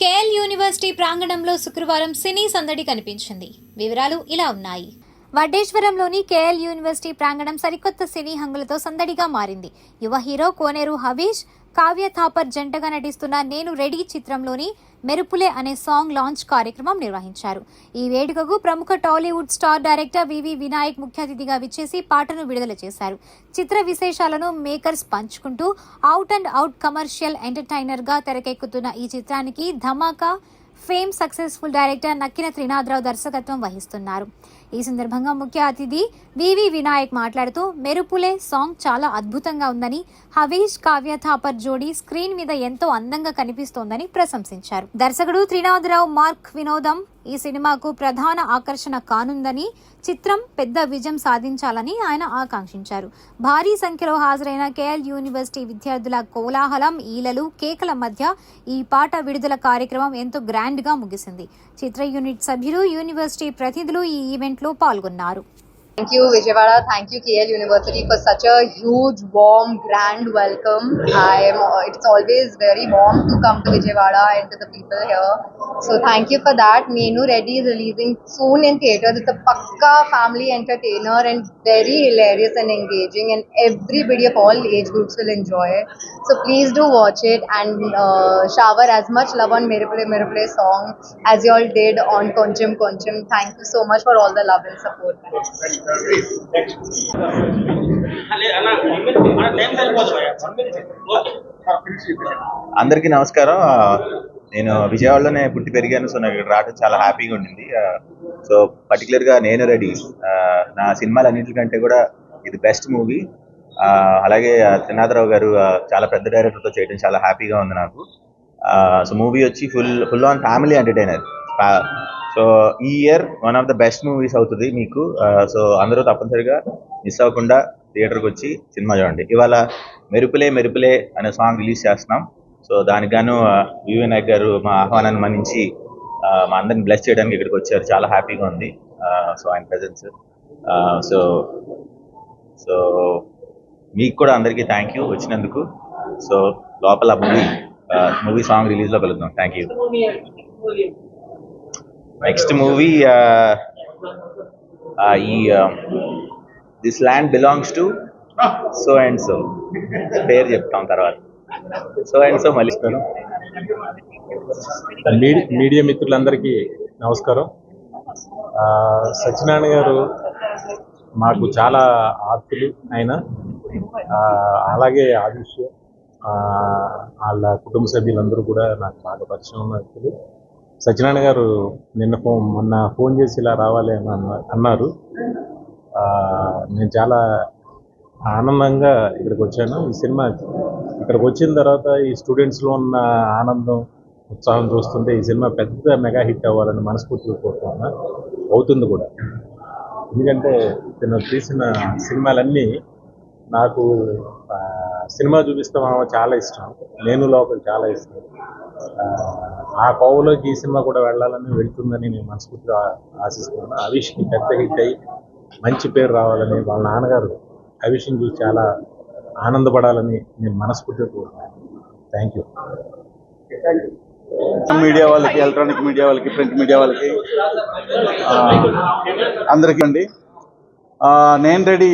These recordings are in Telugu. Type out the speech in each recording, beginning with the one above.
కేఎల్ యూనివర్సిటీ ప్రాంగణంలో శుక్రవారం సినీ సందడి కనిపించింది. వివరాలు ఇలా ఉన్నాయి. వడ్డేశ్వరంలోని కేఎల్ యూనివర్సిటీ ప్రాంగణం సరికొత్త సినీ హంగులతో సందడిగా మారింది. యువ హీరో కోనేరు హవీష్, కావ్య థాపర్ జంటగా నటిస్తున్న నేను రెడీ చిత్రంలోని మెరుపులే అనే సాంగ్ లాంచ్ కార్యక్రమం నిర్వహించారు. ఈ వేడుకకు ప్రముఖ టాలీవుడ్ స్టార్ డైరెక్టర్ వివి వినాయక్ ముఖ్య అతిథిగా విచ్చేసి పాటను విడుదల చేశారు. చిత్ర విశేషాలను మేకర్స్ పంచుకుంటూ out and out commercial entertainer గా తెరకెక్కుతున్న ఈ చిత్రానికి ధమాకా ఫేమ్ సక్సెస్ఫుల్ డైరెక్టర్ నక్కిన త్రినాథరావు దర్శకత్వం వహిస్తున్నారు. ఈ సందర్భంగా ముఖ్య అతిథి వివి వినాయక్ మాట్లాడుతూ మెరుపులే సాంగ్ చాలా అద్భుతంగా ఉందని, హవీష్ కావ్య థాపర్ జోడీ స్క్రీన్ మీద ఎంతో అందంగా కనిపిస్తోందని ప్రశంసించారు. దర్శకుడు త్రినాథరావు మార్క్ వినోదం ఈ సినిమాకు ప్రధాన ఆకర్షణ కానుందని, చిత్రం పెద్ద విజయం సాధించాలని ఆయన ఆకాంక్షించారు. భారీ సంఖ్యలో హాజరైన కేఎల్ యూనివర్సిటీ విద్యార్థుల కోలాహలం, ఈలలు, కేకల మధ్య ఈ పాట విడుదల కార్యక్రమం ఎంతో గ్రాండ్ గా ముగిసింది. చిత్ర యూనిట్ సభ్యులు, యూనివర్సిటీ ప్రతినిధులు ఈ ఈవెంట్ లో పాల్గొన్నారు. Thank you, Vijayawada. Thank you, KL University, for such a huge, warm, grand welcome. It's always very warm to come to Vijayawada and to the people here. So thank you for that. Nenu Reddy is releasing soon in theaters. It's a pakka family entertainer and very hilarious and engaging, and everybody of all age groups will enjoy it. So please do watch it and shower as much love on Merupule song as you all did on Koncham Koncham. Thank you so much for all the love and support. అందరికీ నమస్కారం. నేను విజయవాడలోనే పుట్టి పెరిగాను. సో నాకు ఇక్కడ రావడం చాలా హ్యాపీగా ఉండింది. సో పర్టికులర్గా నేను రెడీ నా సినిమాలన్నింటికంటే కూడా ఇది బెస్ట్ మూవీ. అలాగే త్రినాథరావు గారు చాలా పెద్ద డైరెక్టర్తో చేయడం చాలా హ్యాపీగా ఉంది నాకు. సో మూవీ వచ్చి full on family entertainer. So ఈ year one of the best movies అవుతుంది మీకు. సో అందరూ తప్పనిసరిగా మిస్ అవ్వకుండా థియేటర్కి వచ్చి సినిమా చూడండి. ఇవాళ మెరుపులే మెరుపులే అనే సాంగ్ రిలీజ్ చేస్తున్నాం. సో దానికి గాను వివి వినాయక్ గారు మా ఆహ్వానాన్ని మన్నించి మా అందరిని బ్లెస్ చేయడానికి ఇక్కడికి వచ్చారు. చాలా హ్యాపీగా ఉంది సో ఆయన ప్రెజెన్స్. సో సో మీకు కూడా అందరికీ థ్యాంక్ యూ వచ్చినందుకు. సో లోపల మూవీ సాంగ్ రిలీజ్లో కలుద్దాం. Thank you. Next movie this land belongs to so and so, పేరు చెప్తాం తర్వాత. సో అండ్ సో మళ్ళీ. మీడియా మిత్రులందరికీ నమస్కారం. సత్యనారాయణ గారు మాకు చాలా ఆప్తులు. ఆయన అలాగే ఆదిష్ వాళ్ళ కుటుంబ సభ్యులందరూ కూడా నాకు బాగా పరిచయం ఉన్న వ్యక్తులు. సత్యనారాయణ గారు మొన్న ఫోన్ చేసి ఇలా రావాలి అని అన్నారు. నేను చాలా ఆనందంగా ఇక్కడికి వచ్చాను. ఈ సినిమా ఇక్కడికి వచ్చిన తర్వాత ఈ స్టూడెంట్స్లో ఉన్న ఆనందం, ఉత్సాహం చూస్తుంటే ఈ సినిమా పెద్ద మెగా హిట్ అవ్వాలని మనస్ఫూర్తిగా కోరుతున్నా. అవుతుంది కూడా. ఎందుకంటే నేను తీసిన సినిమాలన్నీ నాకు సినిమా చూపిస్తాం చాలా ఇష్టం. నేను లోపల చాలా ఇష్టం. ఆ కోవలోకి ఈ సినిమా కూడా వెళ్తుందని నేను మనస్ఫూర్తిగా ఆశిస్తున్నాను. హవీష్కి పెద్ద హిట్ అయ్యి మంచి పేరు రావాలని, వాళ్ళ నాన్నగారు హవీష్ని చూసి చాలా ఆనందపడాలని నేను మనస్ఫూర్తిగా కోరుతున్నాను. Thank you. మీడియా వాళ్ళకి, ఎలక్ట్రానిక్ మీడియా వాళ్ళకి, ప్రింట్ మీడియా వాళ్ళకి అందరికీ అండి. నేను రెడీ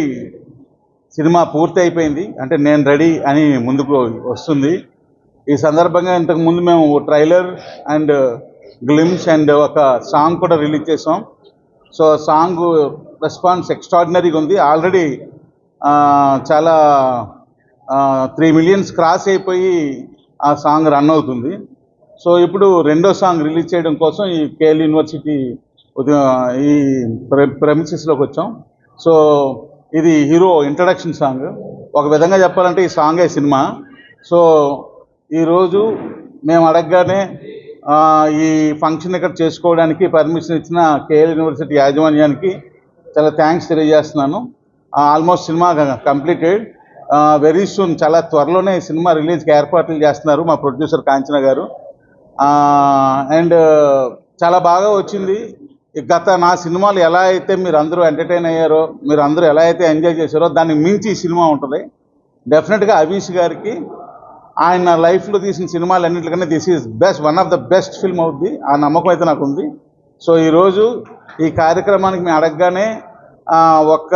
సినిమా పూర్తి అయిపోయింది. అంటే నేను రెడీ అని ముందుకు వస్తుంది. ఈ సందర్భంగా ఇంతకుముందు మేము ట్రైలర్ అండ్ గ్లిమ్స్ అండ్ ఒక సాంగ్ కూడా రిలీజ్ చేసాం. సో సాంగ్ రెస్పాన్స్ ఎక్స్ట్రాడినరీగా ఉంది. ఆల్రెడీ చాలా 3 million క్రాస్ అయిపోయి ఆ సాంగ్ రన్ అవుతుంది. సో ఇప్పుడు రెండో సాంగ్ రిలీజ్ చేయడం కోసం ఈ కేఎల్ యూనివర్సిటీ ఈ ప్రెమిసెస్లోకి వచ్చాం. సో ఇది హీరో ఇంట్రడక్షన్ సాంగ్. ఒక విధంగా చెప్పాలంటే ఈ సాంగే సినిమా. సో ఈరోజు మేము అడగగానే ఈ ఫంక్షన్ ఇక్కడ చేసుకోవడానికి పర్మిషన్ ఇచ్చిన కేఎల్ యూనివర్సిటీ యాజమాన్యానికి చాలా థ్యాంక్స్ తెలియజేస్తున్నాను. Almost cinema completed. Very soon, చాలా త్వరలోనే సినిమా రిలీజ్కి ఏర్పాట్లు చేస్తున్నారు మా ప్రొడ్యూసర్ కాంచన గారు. అండ్ చాలా బాగా వచ్చింది. గత నా సినిమాలు ఎలా అయితే మీరు అందరూ ఎంటర్టైన్ అయ్యారో, మీరు అందరూ ఎలా అయితే ఎంజాయ్ చేశారో దాన్ని మించి ఈ సినిమా ఉంటుంది. డెఫినెట్గా హవీష్ గారికి ఆయన లైఫ్లో తీసిన సినిమాలు అన్నింటికన్నా this is best, one of the best film అవుద్ది. ఆ నమ్మకం అయితే నాకు ఉంది. సో ఈరోజు ఈ కార్యక్రమానికి మేము అడగగానే ఒక్క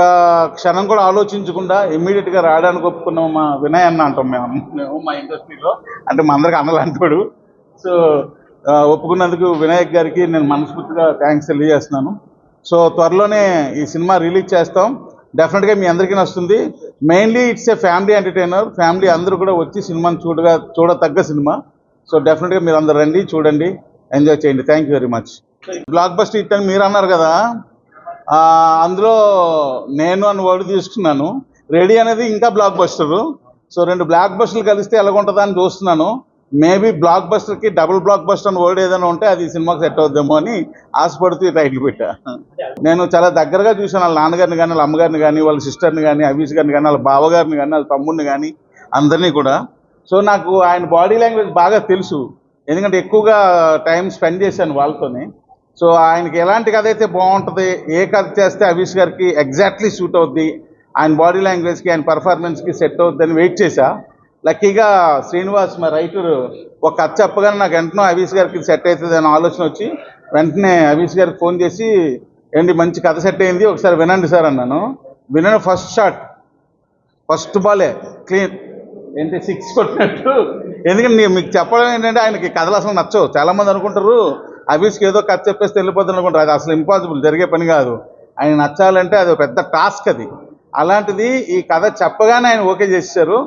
క్షణం కూడా ఆలోచించకుండా ఇమ్మీడియట్గా రావడానికి ఒప్పుకున్నాం మా వినయ్ అన్న అంటాం మేము మా ఇండస్ట్రీలో, అంటే మా అందరికి అన్నలు అంటాడు. సో ఒప్పుకున్నందుకు వినాయక్ గారికి నేను మనస్ఫూర్తిగా థ్యాంక్స్ తెలియజేస్తున్నాను. సో త్వరలోనే ఈ సినిమా రిలీజ్ చేస్తాం. డెఫినెట్గా మీ అందరికీ నచ్చుతుంది. Mainly it's a family entertainer. Family అందరూ కూడా వచ్చి సినిమాని చూడతగ్గ సినిమా. సో డెఫినెట్గా మీరు అందరు రండి, చూడండి, ఎంజాయ్ చేయండి. Thank you very much. Block buster hit అని మీరు అన్నారు కదా, అందులో నేను అని వర్డ్ తీసుకున్నాను. రెడీ అనేది ఇంకా బ్లాక్ బస్టరు. సో 2 బ్లాక్ బస్టర్లు కలిస్తే ఎలాగుంటుందా అని చూస్తున్నాను. మేబీ బ్లాక్ బస్టర్కి డబుల్ బ్లాక్ బస్టర్ అని వర్డ్ ఏదైనా ఉంటే అది సినిమాకి సెట్ అవుద్దేమో అని ఆశపడుతూ టైటిల్ పెట్టా. నేను చాలా దగ్గరగా చూశాను వాళ్ళ నాన్నగారిని కానీ, వాళ్ళ అమ్మగారిని కానీ, వాళ్ళ సిస్టర్ని కానీ, అభీష్ గారిని కానీ, వాళ్ళ బావగారిని కానీ, వాళ్ళ తమ్ముడిని కానీ, అందరినీ కూడా. సో నాకు ఆయన బాడీ లాంగ్వేజ్ బాగా తెలుసు, ఎందుకంటే ఎక్కువగా టైం స్పెండ్ చేశాను వాళ్ళతోనే. సో ఆయనకి ఎలాంటి కథ అయితే బాగుంటుంది, ఏ కథ చేస్తే అభీష్ గారికి ఎగ్జాక్ట్లీ సూట్ అవుద్ది, ఆయన బాడీ లాంగ్వేజ్కి, ఆయన పర్ఫార్మెన్స్కి సెట్ అవుద్దని వెయిట్ చేశా. లక్కీగా శ్రీనివాస్ మా రైటర్ ఒక కథ చెప్పగానే నాకు వెంటనే అభీష్ గారికి సెట్ అవుతుంది అనే ఆలోచన వచ్చి వెంటనే అభీష్ గారికి ఫోన్ చేసి, ఏంటి మంచి కథ సెట్ అయింది, ఒకసారి వినండి సార్ అన్నాను. వినను ఫస్ట్ షాట్, ఫస్ట్ బాలే క్లీన్, ఏంటి 6 కొట్టినట్టు. ఎందుకంటే మీకు చెప్పడం ఏంటంటే ఆయనకి కథలు అసలు నచ్చవు. చాలామంది అనుకుంటారు అభీష్కి ఏదో కథ చెప్పేస్తే వెళ్ళిపోతుంది అనుకుంటారు. అది అసలు ఇంపాసిబుల్, జరిగే పని కాదు. ఆయన నచ్చాలంటే అది పెద్ద టాస్క్ అది. అలాంటిది ఈ కథ చెప్పగానే ఆయన ఓకే చేశారు.